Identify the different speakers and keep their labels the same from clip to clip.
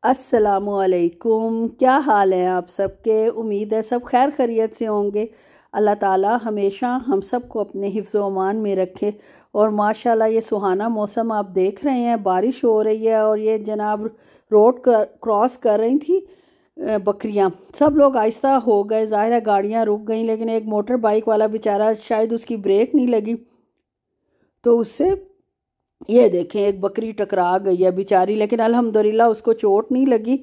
Speaker 1: अस्सलामुअलैकुम। क्या हाल है आप सबके? उम्मीद है सब खैर खैरियत से होंगे। अल्लाह ताला हमेशा हम सबको अपने हिफ्ज़ व अमान में रखे। और माशाल्लाह ये सुहाना मौसम आप देख रहे हैं, बारिश हो रही है और ये जनाब रोड क्रॉस कर रही थी बकरियां। सब लोग आहिस्ता हो गए, ज़ाहिर है गाड़ियां रुक गई, लेकिन एक मोटर बाइक वाला बेचारा शायद उसकी ब्रेक नहीं लगी तो उससे ये देखें एक बकरी टकरा गई है बेचारी, लेकिन अल्हम्दुलिल्लाह उसको चोट नहीं लगी।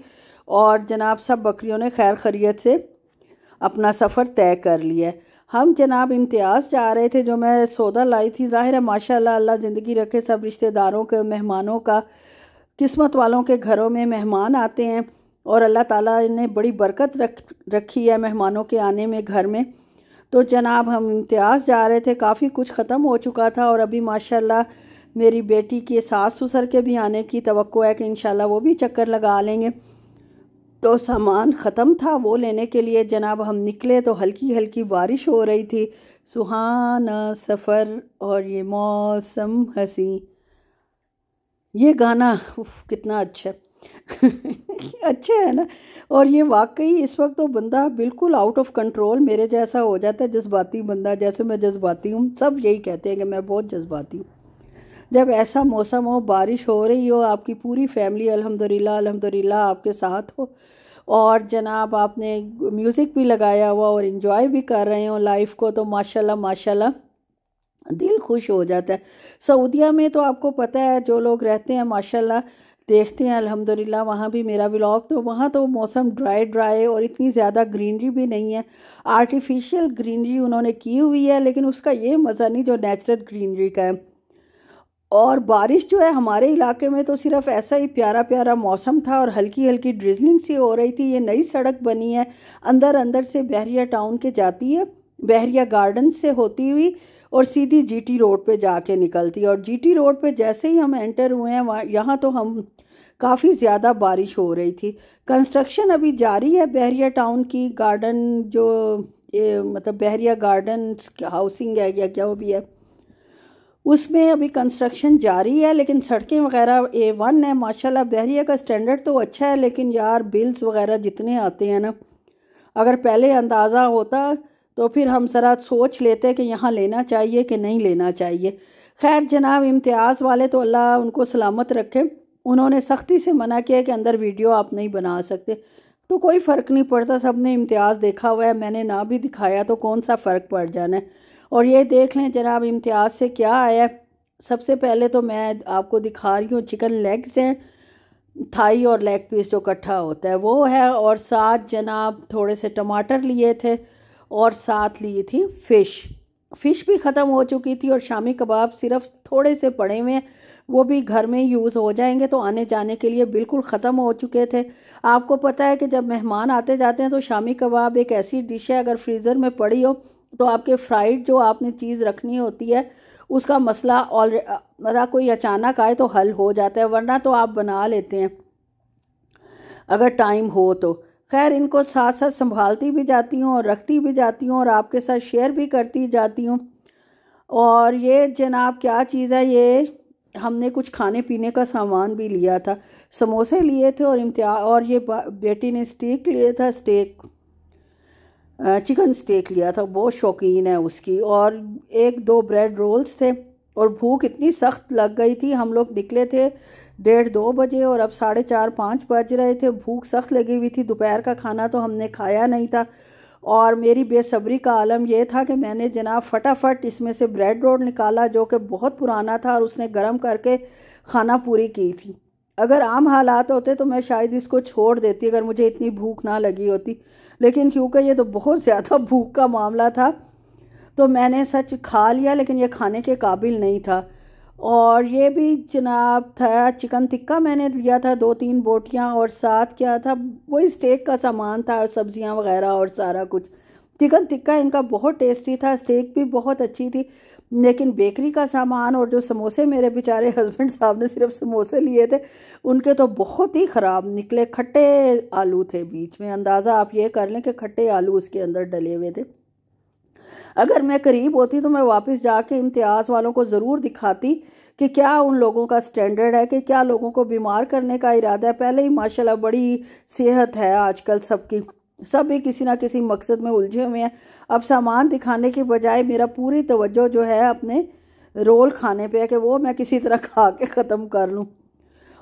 Speaker 1: और जनाब सब बकरियों ने खैर खैरियत से अपना सफ़र तय कर लिया है। हम जनाब इम्तियाज़ जा रहे थे, जो मैं सौदा लाई थी। ज़ाहिर है माशाल्लाह अल्लाह ज़िंदगी रखे, सब रिश्तेदारों के मेहमानों का, किस्मत वालों के घरों में मेहमान आते हैं और अल्लाह ताला ने बड़ी बरकत रखी है मेहमानों के आने में घर में। तो जनाब हम इम्तियाज़ जा रहे थे, काफ़ी कुछ ख़त्म हो चुका था और अभी माशाल्लाह मेरी बेटी के सास ससुर के भी आने की तवक्को है कि इंशाल्लाह वो भी चक्कर लगा लेंगे। तो सामान ख़त्म था, वो लेने के लिए जनाब हम निकले तो हल्की हल्की बारिश हो रही थी। सुहाना सफ़र और ये मौसम हंसी, ये गाना कितना अच्छा अच्छा है ना। और ये वाकई इस वक्त तो बंदा बिल्कुल आउट ऑफ कंट्रोल मेरे जैसा हो जाता है, जज्बाती बंदा। जैसे मैं जज्बाती हूँ, सब यही कहते हैं कि मैं बहुत जज्बाती हूँ। जब ऐसा मौसम हो, बारिश हो रही हो, आपकी पूरी फैमिली अल्हम्दुलिल्लाह अल्हम्दुलिल्लाह आपके साथ हो और जनाब आपने म्यूज़िक भी लगाया हुआ और इन्जॉय भी कर रहे हो लाइफ को, तो माशाल्लाह माशाल्लाह दिल खुश हो जाता है। सऊदीया में तो आपको पता है, जो लोग रहते हैं माशाल्लाह देखते हैं अल्हम्दुलिल्लाह, वहाँ भी मेरा व्लॉग, तो वहाँ तो मौसम ड्राई ड्राई और इतनी ज़्यादा ग्रीनरी भी नहीं है। आर्टिफिशियल ग्रीनरी उन्होंने की हुई है, लेकिन उसका ये मज़ा नहीं जो नेचुरल ग्रीनरी का है। और बारिश जो है हमारे इलाके में तो सिर्फ ऐसा ही प्यारा प्यारा मौसम था और हल्की हल्की ड्रिजलिंग सी हो रही थी। ये नई सड़क बनी है, अंदर अंदर से बहरिया टाउन के जाती है, बहरिया गार्डन से होती हुई और सीधी जीटी रोड पे जाके निकलती है। और जीटी रोड पे जैसे ही हम एंटर हुए हैं यहाँ तो हम काफ़ी ज़्यादा बारिश हो रही थी। कंस्ट्रक्शन अभी जारी है बहरिया टाउन की, गार्डन जो मतलब बहरिया गार्डन हाउसिंग है या क्या वो भी है, उसमें अभी कंस्ट्रक्शन जारी है। लेकिन सड़कें वगैरह A1 है माशाल्लाह। बहरिया का स्टैंडर्ड तो अच्छा है, लेकिन यार बिल्स वगैरह जितने आते हैं ना, अगर पहले अंदाज़ा होता तो फिर हम ज़रा सोच लेते कि यहाँ लेना चाहिए कि नहीं लेना चाहिए। खैर जनाब इम्तियाज़ वाले तो अल्लाह उनको सलामत रखे, उन्होंने सख्ती से मना किया कि अंदर वीडियो आप नहीं बना सकते। तो कोई फ़र्क नहीं पड़ता, सब ने इम्तियाज़ देखा हुआ है, मैंने ना भी दिखाया तो कौन सा फ़र्क पड़ जाना है। और ये देख लें जनाब इम्तियाज़ से क्या आया। सबसे पहले तो मैं आपको दिखा रही हूँ, चिकन लेग्स हैं, थाई और लेग पीस जो इकट्ठा होता है वो है, और साथ जनाब थोड़े से टमाटर लिए थे और साथ ली थी फ़िश भी ख़त्म हो चुकी थी। और शामी कबाब सिर्फ थोड़े से पड़े हुए हैं, वो भी घर में यूज़ हो जाएंगे, तो आने जाने के लिए बिल्कुल ख़त्म हो चुके थे। आपको पता है कि जब मेहमान आते जाते हैं तो शामी कबाब एक ऐसी डिश है, अगर फ्रीज़र में पड़ी हो तो आपके फ्राइड जो आपने चीज़ रखनी होती है उसका मसला मतलब कोई अचानक आए तो हल हो जाता है, वरना तो आप बना लेते हैं अगर टाइम हो तो। खैर इनको साथ साथ संभालती भी जाती हूँ और रखती भी जाती हूँ और आपके साथ शेयर भी करती जाती हूँ। और ये जनाब क्या चीज़ है, ये हमने कुछ खाने पीने का सामान भी लिया था, समोसे लिए थे और ये बेटी ने स्टेक लिया था, चिकन स्टेक लिया था, बहुत शौकीन है उसकी। और एक दो ब्रेड रोल्स थे और भूख इतनी सख्त लग गई थी। हम लोग निकले थे 1:30-2 बजे और अब 4:30-5 बज रहे थे। भूख सख्त लगी हुई थी, दोपहर का खाना तो हमने खाया नहीं था। और मेरी बेसब्री का आलम यह था कि मैंने जनाब फटाफट इसमें से ब्रेड रोल निकाला, जो कि बहुत पुराना था और उसने गर्म करके खाना पूरी की थी। अगर आम हालात होते तो मैं शायद इसको छोड़ देती अगर मुझे इतनी भूख ना लगी होती, लेकिन क्योंकि ये तो बहुत ज़्यादा भूख का मामला था तो मैंने सच खा लिया, लेकिन ये खाने के काबिल नहीं था। और ये भी जनाब था चिकन टिक्का, मैंने लिया था 2-3 बोटियाँ, और साथ क्या था, वही स्टेक का सामान था और सब्जियां वगैरह और सारा कुछ। चिकन टिक्का इनका बहुत टेस्टी था, स्टेक भी बहुत अच्छी थी, लेकिन बेकरी का सामान और जो समोसे मेरे बेचारे हस्बैंड साहब ने सिर्फ समोसे लिए थे, उनके तो बहुत ही ख़राब निकले। खट्टे आलू थे बीच में, अंदाज़ा आप ये कर लें कि खट्टे आलू उसके अंदर डले हुए थे। अगर मैं करीब होती तो मैं वापस जाके इम्तियाज़ वालों को ज़रूर दिखाती कि क्या उन लोगों का स्टैंडर्ड है, कि क्या लोगों को बीमार करने का इरादा है। पहले ही माशाल्लाह बड़ी सेहत है आजकल सबकी, सब भी किसी ना किसी मकसद में उलझे हुए हैं। अब सामान दिखाने की बजाय मेरा पूरी तवज्जो जो है अपने रोल खाने पे है कि वो मैं किसी तरह खा के ख़त्म कर लूँ।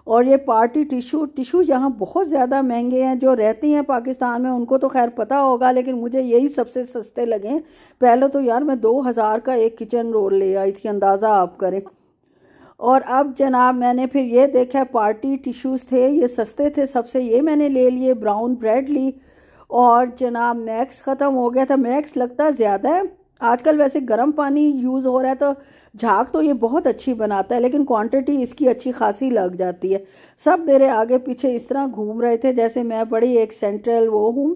Speaker 1: और ये पार्टी टिशू यहाँ बहुत ज़्यादा महंगे हैं। जो रहती हैं पाकिस्तान में उनको तो खैर पता होगा, लेकिन मुझे यही सबसे सस्ते लगे। पहले तो यार मैं 2000 का एक किचन रोल ले आई थी, अंदाज़ा आप करें। और अब जनाब मैंने फिर ये देखा, पार्टी टिश्यूज़ थे, ये सस्ते थे सबसे, ये मैंने ले लिए। ब्राउन ब्रेड ली और जनाब मैक्स ख़त्म हो गया था। मैक्स लगता ज़्यादा है आजकल, वैसे गर्म पानी यूज़ हो रहा है तो झाग तो ये बहुत अच्छी बनाता है, लेकिन क्वांटिटी इसकी अच्छी खासी लग जाती है। सब मेरे आगे पीछे इस तरह घूम रहे थे जैसे मैं बड़ी एक सेंट्रल वो हूँ,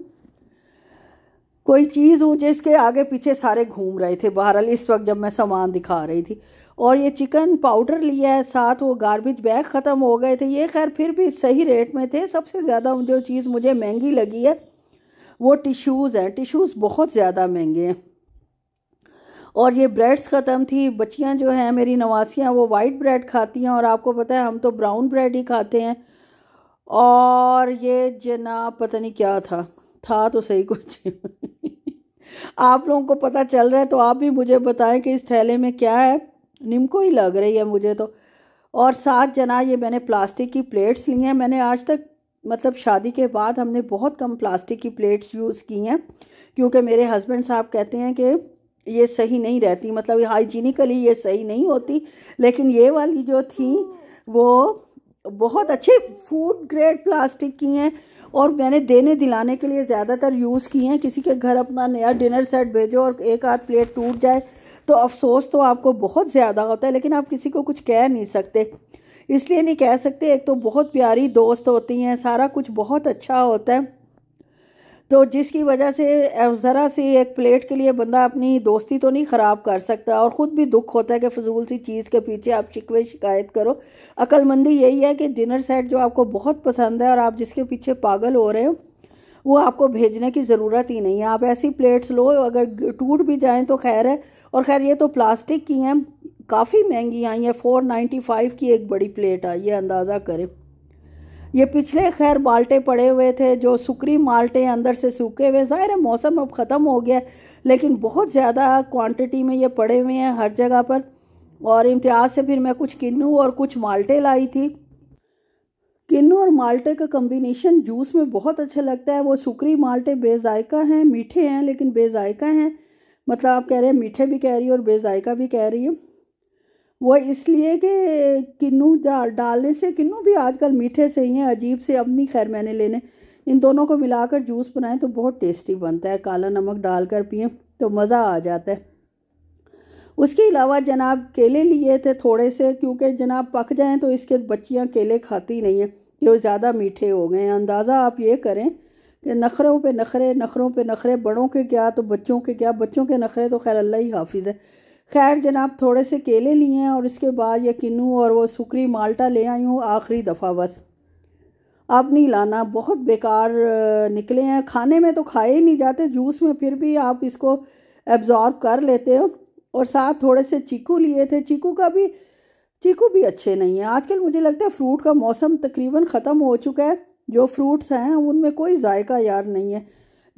Speaker 1: कोई चीज़ हूँ जिसके आगे पीछे सारे घूम रहे थे बहरहाल इस वक्त जब मैं सामान दिखा रही थी। और ये चिकन पाउडर लिया है साथ, वो गार्बेज बैग ख़त्म हो गए थे। ये खैर फिर भी सही रेट में थे। सबसे ज़्यादा जो चीज़ मुझे महंगी लगी है वो टिश्यूज़ हैं। टिश्यूज़ बहुत ज़्यादा महंगे हैं। और ये ब्रेड्स ख़त्म थी। बच्चियां जो हैं मेरी नवासियां वो वाइट ब्रेड खाती हैं और आपको पता है हम तो ब्राउन ब्रेड ही खाते हैं। और ये जनाब पता नहीं क्या था तो सही कुछ आप लोगों को पता चल रहा है तो आप भी मुझे बताएं कि इस थैले में क्या है। निम्को ही लग रही है मुझे तो। और साथ जनाब ये मैंने प्लास्टिक की प्लेट्स ली हैं। मैंने आज तक मतलब शादी के बाद हमने बहुत कम प्लास्टिक की प्लेट्स यूज़ की हैं, क्योंकि मेरे हस्बैंड साहब कहते हैं कि ये सही नहीं रहती, मतलब हाइजीनिकली ये सही नहीं होती। लेकिन ये वाली जो थी वो बहुत अच्छे फूड ग्रेड प्लास्टिक की हैं और मैंने देने दिलाने के लिए ज़्यादातर यूज़ की हैं। किसी के घर अपना नया डिनर सेट भेजो और एक आध प्लेट टूट जाए तो अफसोस तो आपको बहुत ज़्यादा होता है, लेकिन आप किसी को कुछ कह नहीं सकते। इसलिए नहीं कह सकते, एक तो बहुत प्यारी दोस्त होती हैं, सारा कुछ बहुत अच्छा होता है, तो जिसकी वजह से ज़रा सी एक प्लेट के लिए बंदा अपनी दोस्ती तो नहीं ख़राब कर सकता। और ख़ुद भी दुख होता है कि फ़जूल सी चीज़ के पीछे आप शिकवे शिकायत करो। अक्लमंदी यही है कि डिनर सेट जो आपको बहुत पसंद है और आप जिसके पीछे पागल हो रहे हो वो आपको भेजने की ज़रूरत ही नहीं है। आप ऐसी प्लेट्स लो, अगर टूट भी जाएँ तो खैर है। और खैर ये तो प्लास्टिक की हैं, काफ़ी महंगी आई हैं। 495 की एक बड़ी प्लेट आई है, अंदाज़ा करें। ये पिछले खैर माल्टे पड़े हुए थे, जो सुकरी माल्टे अंदर से सूखे हुए। ज़ाहिर है मौसम अब ख़त्म हो गया, लेकिन बहुत ज़्यादा क्वांटिटी में ये पड़े हुए हैं हर जगह पर। और इम्तियाज़ से फिर मैं कुछ किन्नू और कुछ माल्टे लाई थी। किन्नू और माल्टे का कम्बिनेशन जूस में बहुत अच्छा लगता है। वो सुकरी माल्टे बेजायका हैं, मीठे हैं लेकिन बेजायका हैं। मतलब आप कह रहे हैं मीठे भी कह रही हो और बेजायका भी कह रही हो। वो इसलिए कि किन्नू डालने से, किन्नू भी आजकल मीठे से ही हैं, अजीब से। अब नहीं खैर मैंने लेने, इन दोनों को मिलाकर जूस बनाएं तो बहुत टेस्टी बनता है। काला नमक डालकर पिएं तो मज़ा आ जाता है। उसके अलावा जनाब केले लिए थे थोड़े से, क्योंकि जनाब पक जाएं तो इसके बच्चियां केले खाती नहीं हैं, कि वो ज़्यादा मीठे हो गए हैं। अंदाज़ा आप ये करें कि नखरों पे नखरे, नखरों पे नखरे, बड़ों के क्या तो बच्चों के क्या। बच्चों के नखरे तो खैर अल्लाह ही हाफिज़ है। खैर जनाब थोड़े से केले लिए हैं और इसके बाद ये किन्नू और वो सुकरी माल्टा ले आई हूँ आखिरी दफ़ा। बस अब नहीं लाना, बहुत बेकार निकले हैं। खाने में तो खाए ही नहीं जाते, जूस में फिर भी आप इसको एब्जॉर्ब कर लेते हो। और साथ थोड़े से चीकू लिए थे। चीकू भी अच्छे नहीं हैं आजकल। मुझे लगता है फ्रूट का मौसम तकरीबन ख़त्म हो चुका है। जो फ्रूट्स हैं उनमें कोई जायका यार नहीं है।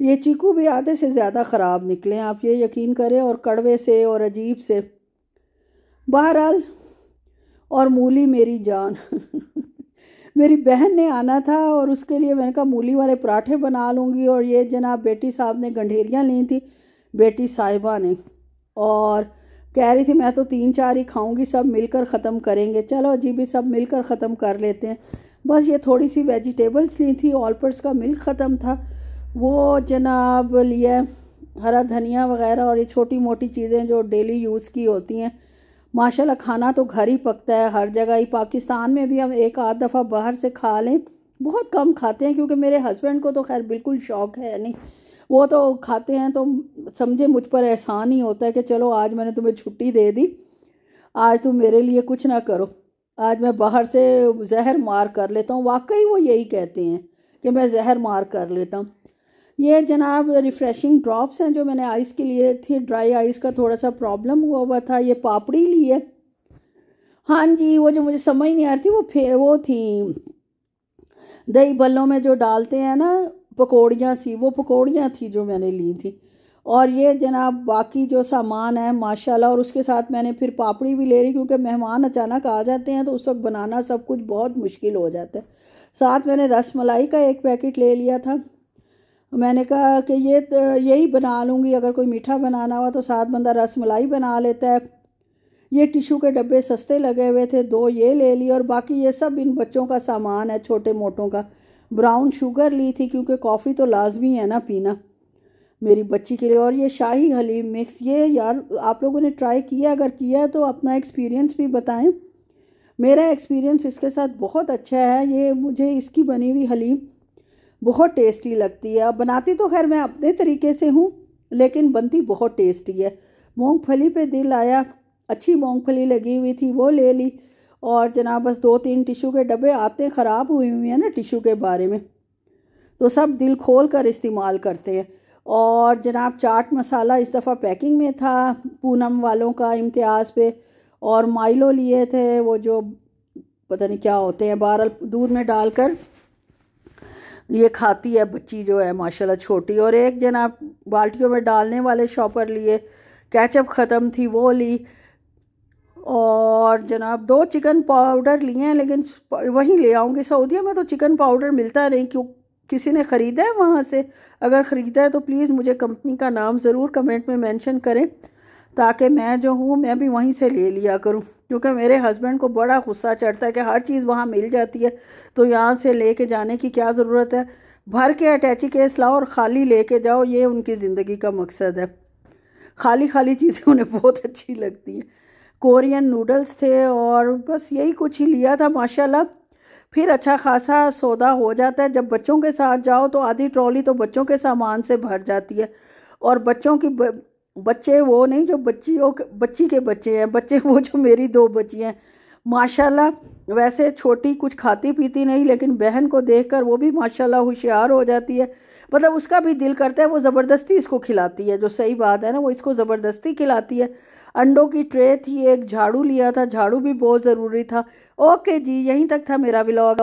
Speaker 1: ये चीकू भी आधे से ज़्यादा ख़राब निकले, आप ये यकीन करें, और कड़वे से और अजीब से। बहरहाल, और मूली मेरी जान मेरी बहन ने आना था और उसके लिए मैंने कहा मूली वाले पराठे बना लूँगी। और ये जनाब बेटी साहब ने गंढेरियाँ ली थी, बेटी साहिबा ने, और कह रही थी मैं तो 3-4 ही खाऊंगी, सब मिलकर ख़त्म करेंगे। चलो जी भी सब मिलकर ख़त्म कर लेते हैं। बस ये थोड़ी सी वेजिटेबल्स ली थी, ऑलपर्स का मिल्क ख़त्म था, वो जनाब लिया, हरा धनिया वगैरह और ये छोटी मोटी चीज़ें जो डेली यूज़ की होती हैं। माशाल्लाह खाना तो घर ही पकता है हर जगह ही। पाकिस्तान में भी हम एक आध दफ़ा बाहर से खा लें, बहुत कम खाते हैं, क्योंकि मेरे हस्बैंड को तो खैर बिल्कुल शौक़ है नहीं। वो तो खाते हैं तो समझे मुझ पर एहसान ही होता है कि चलो आज मैंने तुम्हें छुट्टी दे दी, आज तुम मेरे लिए कुछ ना करो, आज मैं बाहर से जहर मार कर लेता हूँ। वाकई वो यही कहते हैं कि मैं जहर मार कर लेता हूँ। ये जनाब रिफ़्रेशिंग ड्रॉप्स हैं जो मैंने आइस के लिए थे, ड्राई आइस का थोड़ा सा प्रॉब्लम हुआ था। ये पापड़ी ली है, हाँ जी, वो जो मुझे समझ नहीं आ रही थी वो थी दही बल्लों में जो डालते हैं ना, पकौड़ियाँ सी, वो पकौड़ियाँ थी जो मैंने ली थी। और ये जनाब बाकी जो सामान है माशाल्लाह, और उसके साथ मैंने फिर पापड़ी भी ले रही, क्योंकि मेहमान अचानक आ जाते हैं तो उस वक्त बनाना सब कुछ बहुत मुश्किल हो जाता है। साथ मैंने रस मलाई का एक पैकेट ले लिया था। मैंने कहा कि यही बना लूँगी, अगर कोई मीठा बनाना हुआ तो साथ बंदा रस मलाई बना लेता है। ये टिशू के डब्बे सस्ते लगे हुए थे, 2 ये ले लिए, और बाकी ये सब इन बच्चों का सामान है छोटे मोटों का। ब्राउन शुगर ली थी क्योंकि कॉफ़ी तो लाजमी है ना पीना मेरी बच्ची के लिए। और ये शाही हलीम मिक्स, ये यार आप लोगों ने ट्राई किया? अगर किया है तो अपना एक्सपीरियंस भी बताएं। मेरा एक्सपीरियंस इसके साथ बहुत अच्छा है। ये मुझे इसकी बनी हुई हलीम बहुत टेस्टी लगती है। अब बनाती तो खैर मैं अपने तरीके से हूँ, लेकिन बनती बहुत टेस्टी है। मूंगफली पे दिल आया, अच्छी मूंगफली लगी हुई थी, वो ले ली। और जनाब बस 2-3 टिशू के डब्बे आते ख़राब हुए हुए हैं ना टिशू के बारे में, तो सब दिल खोल कर इस्तेमाल करते हैं। और जनाब चाट मसाला इस दफ़ा पैकिंग में था, पूनम वालों का इम्तियाज़ पे। और माइलो लिए थे, वो जो पता नहीं क्या होते हैं, बहरहाल दूध में डालकर ये खाती है बच्ची जो है माशाल्लाह छोटी। और एक जनाब बाल्टियों में डालने वाले शॉपर लिए, केचप ख़त्म थी वो ली। और जनाब 2 चिकन पाउडर लिए हैं, लेकिन वहीं ले आऊँगी। सऊदीया में तो चिकन पाउडर मिलता नहीं, क्यों किसी ने ख़रीदा है वहाँ से? अगर ख़रीदा है तो प्लीज़ मुझे कंपनी का नाम ज़रूर कमेंट में मेंशन करें, ताकि मैं जो हूँ मैं भी वहीं से ले लिया करूँ। क्योंकि मेरे हस्बैंड को बड़ा गुस्सा चढ़ता है कि हर चीज़ वहाँ मिल जाती है तो यहाँ से लेके जाने की क्या ज़रूरत है। भर के अटैची केस लाओ और ख़ाली लेके जाओ, ये उनकी ज़िंदगी का मकसद है। खाली खाली चीज़ें उन्हें बहुत अच्छी लगती हैं। कोरियन नूडल्स थे और बस यही कुछ ही लिया था माशाल्लाह। फिर अच्छा खासा सौदा हो जाता है। जब बच्चों के साथ जाओ तो आधी ट्रॉली तो बच्चों के सामान से भर जाती है। और बच्चों की बच्चे वो नहीं जो बच्ची के बच्चे हैं, बच्चे वो जो मेरी 2 बच्ची हैं माशाल्लाह। वैसे छोटी कुछ खाती पीती नहीं, लेकिन बहन को देखकर वो भी माशाल्लाह होशियार हो जाती है। मतलब उसका भी दिल करता है, वो ज़बरदस्ती इसको खिलाती है, जो सही बात है ना, वो इसको ज़बरदस्ती खिलाती है। अंडों की ट्रे थी, एक झाड़ू लिया था, झाड़ू भी बहुत ज़रूरी था। ओके जी, यहीं तक था मेरा व्लॉग।